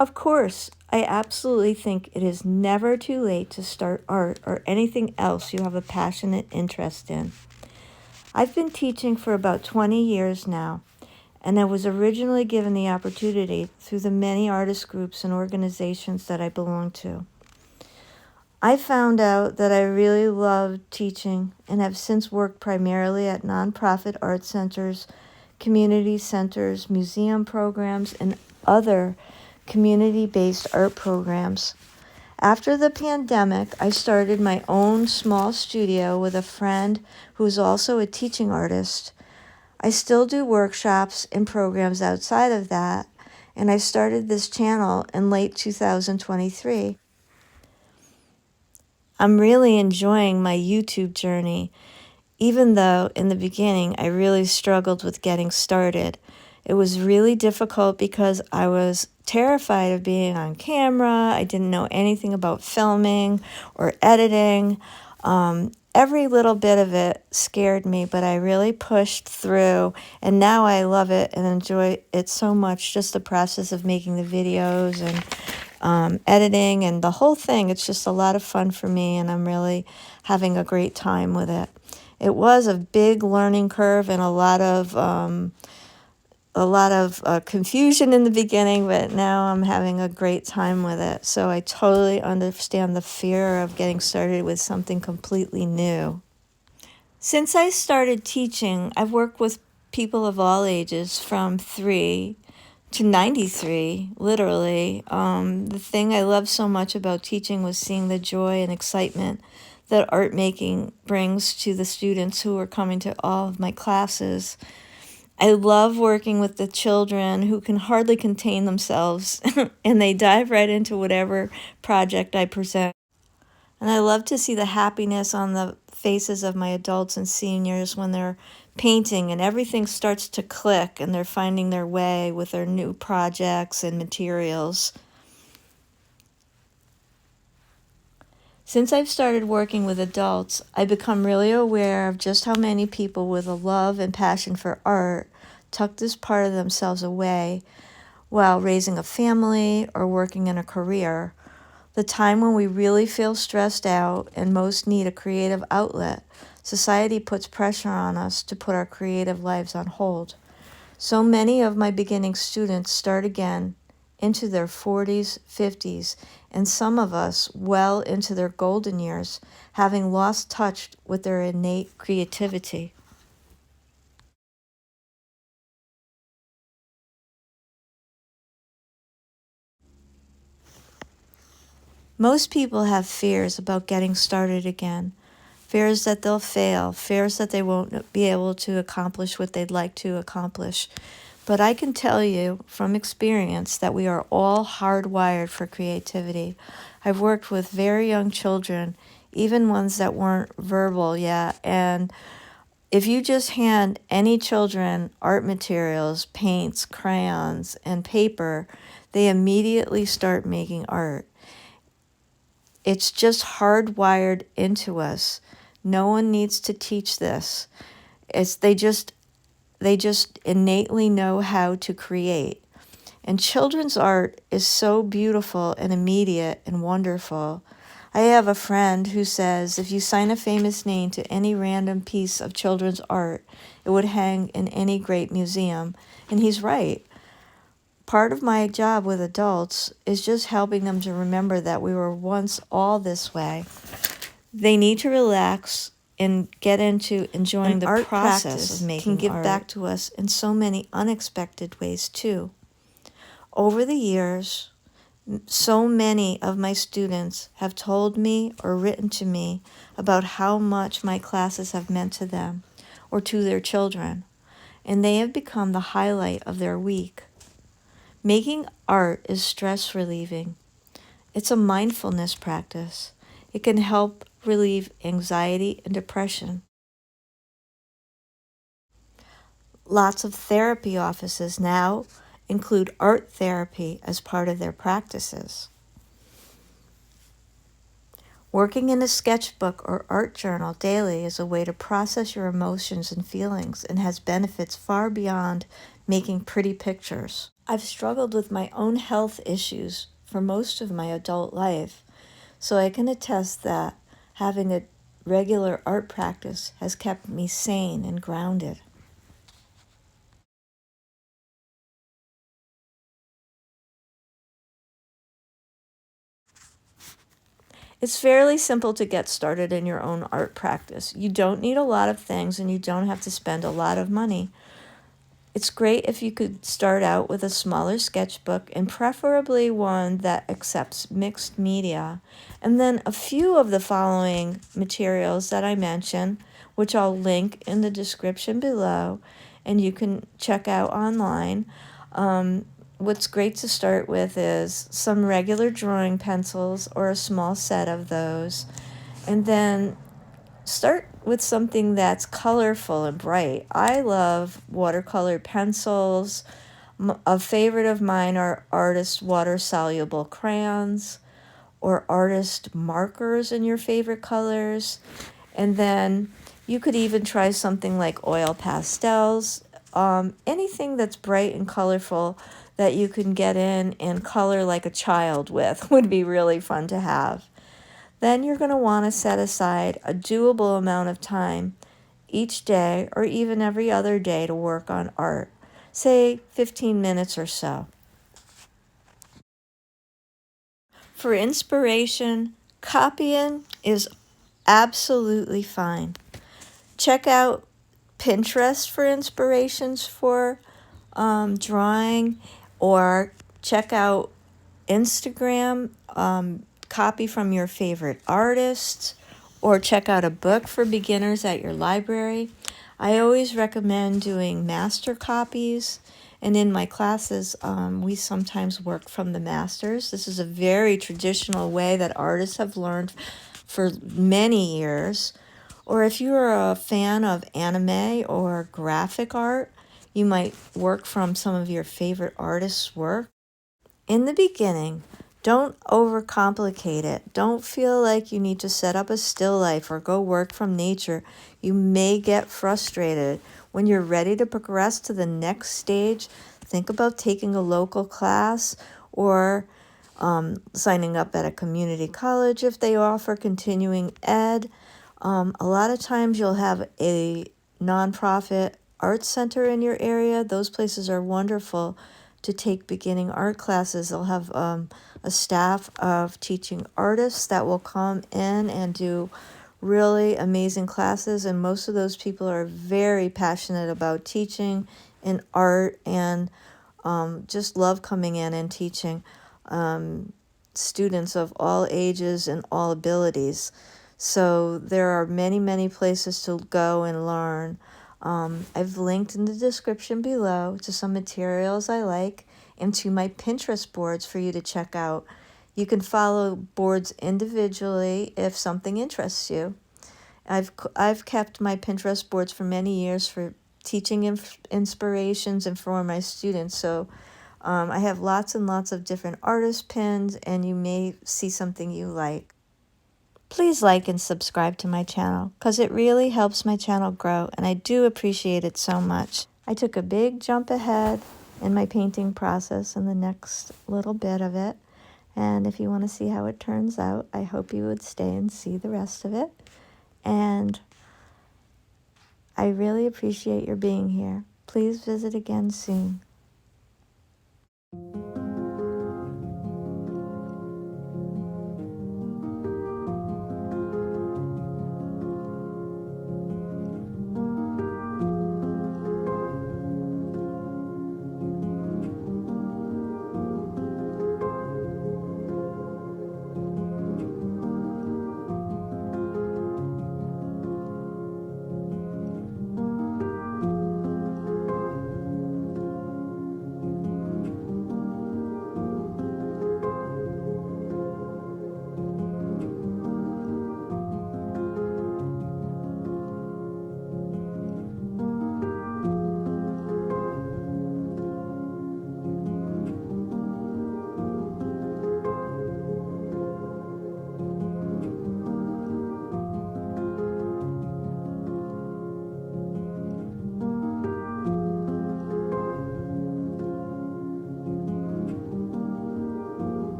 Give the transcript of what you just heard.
Of course, I absolutely think it is never too late to start art or anything else you have a passionate interest in. I've been teaching for about 20 years now, and I was originally given the opportunity through the many artist groups and organizations that I belong to. I found out that I really loved teaching and have since worked primarily at nonprofit art centers, community centers, museum programs, and other community-based art programs. After the pandemic, I started my own small studio with a friend who is also a teaching artist. I still do workshops and programs outside of that, and I started this channel in late 2023. I'm really enjoying my YouTube journey, even though in the beginning I really struggled with getting started. It was really difficult because I was terrified of being on camera. I didn't know anything about filming or editing. Every little bit of it scared me, but I really pushed through, and now I love it and enjoy it so much, just the process of making the videos and editing and the whole thing. It's just a lot of fun for me, and I'm really having a great time with it. It was a big learning curve and a lot of confusion in the beginning, but now I'm having a great time with it. So I totally understand the fear of getting started with something completely new. Since I started teaching, I've worked with people of all ages from 3 to 93, literally. The thing I love so much about teaching was seeing the joy and excitement that art making brings to the students who are coming to all of my classes. I love working with the children who can hardly contain themselves and they dive right into whatever project I present. And I love to see the happiness on the faces of my adults and seniors when they're painting and everything starts to click and they're finding their way with their new projects and materials. Since I've started working with adults, I've become really aware of just how many people with a love and passion for art tuck this part of themselves away while raising a family or working in a career. The time when we really feel stressed out and most need a creative outlet, society puts pressure on us to put our creative lives on hold. So many of my beginning students start again into their 40s, 50s, and some of us well into their golden years, having lost touch with their innate creativity. Most people have fears about getting started again. Fears that they'll fail, fears that they won't be able to accomplish what they'd like to accomplish. But I can tell you from experience that we are all hardwired for creativity. I've worked with very young children, even ones that weren't verbal yet, and if you just hand any children art materials, paints, crayons, and paper, they immediately start making art. It's just hardwired into us. No one needs to teach this. They just innately know how to create. And children's art is so beautiful and immediate and wonderful. I have a friend who says if you sign a famous name to any random piece of children's art, it would hang in any great museum. And he's right. Part of my job with adults is just helping them to remember that we were once all this way. They need to relax and get into enjoying the art process of making art. Can give back to us in so many unexpected ways too. Over the years, so many of my students have told me or written to me about how much my classes have meant to them or to their children, and they have become the highlight of their week. Making art is stress relieving. It's a mindfulness practice. It can help relieve anxiety and depression. Lots of therapy offices now include art therapy as part of their practices. Working in a sketchbook or art journal daily is a way to process your emotions and feelings and has benefits far beyond making pretty pictures. I've struggled with my own health issues for most of my adult life, so I can attest that having a regular art practice has kept me sane and grounded. It's fairly simple to get started in your own art practice. You don't need a lot of things and you don't have to spend a lot of money. It's great if you could start out with a smaller sketchbook and preferably one that accepts mixed media. And then a few of the following materials that I mentioned, which I'll link in the description below, and you can check out online. What's great to start with is some regular drawing pencils or a small set of those. And then start with something that's colorful and bright. I love watercolor pencils. A favorite of mine are artist water-soluble crayons or artist markers in your favorite colors. And then you could even try something like oil pastels. Anything that's bright and colorful that you can get in and color like a child with would be really fun to have. Then you're going to want to set aside a doable amount of time each day or even every other day to work on art, say 15 minutes or so. For inspiration, copying is absolutely fine. Check out Pinterest for inspirations for drawing, or check out Instagram, copy from your favorite artists, or check out a book for beginners at your library. I always recommend doing master copies, and in my classes, we sometimes work from the masters. This is a very traditional way that artists have learned for many years. Or if you're a fan of anime or graphic art, you might work from some of your favorite artists' work. In the beginning, don't overcomplicate it. Don't feel like you need to set up a still life or go work from nature. You may get frustrated. When you're ready to progress to the next stage, think about taking a local class or signing up at a community college if they offer continuing ed. A lot of times you'll have a nonprofit art center in your area. Those places are wonderful to take beginning art classes. They'll have a staff of teaching artists that will come in and do really amazing classes, and most of those people are very passionate about teaching in art and just love coming in and teaching students of all ages and all abilities. So there are many, many places to go and learn. I've linked in the description below to some materials I like and to my Pinterest boards for you to check out. You can follow boards individually if something interests you. I've kept my Pinterest boards for many years for teaching inspirations and for my students. So I have lots and lots of different artist pins, and you may see something you like. Please like and subscribe to my channel because it really helps my channel grow, and I do appreciate it so much. I took a big jump ahead in my painting process in the next little bit of it, and if you want to see how it turns out, I hope you would stay and see the rest of it. And I really appreciate your being here. Please visit again soon.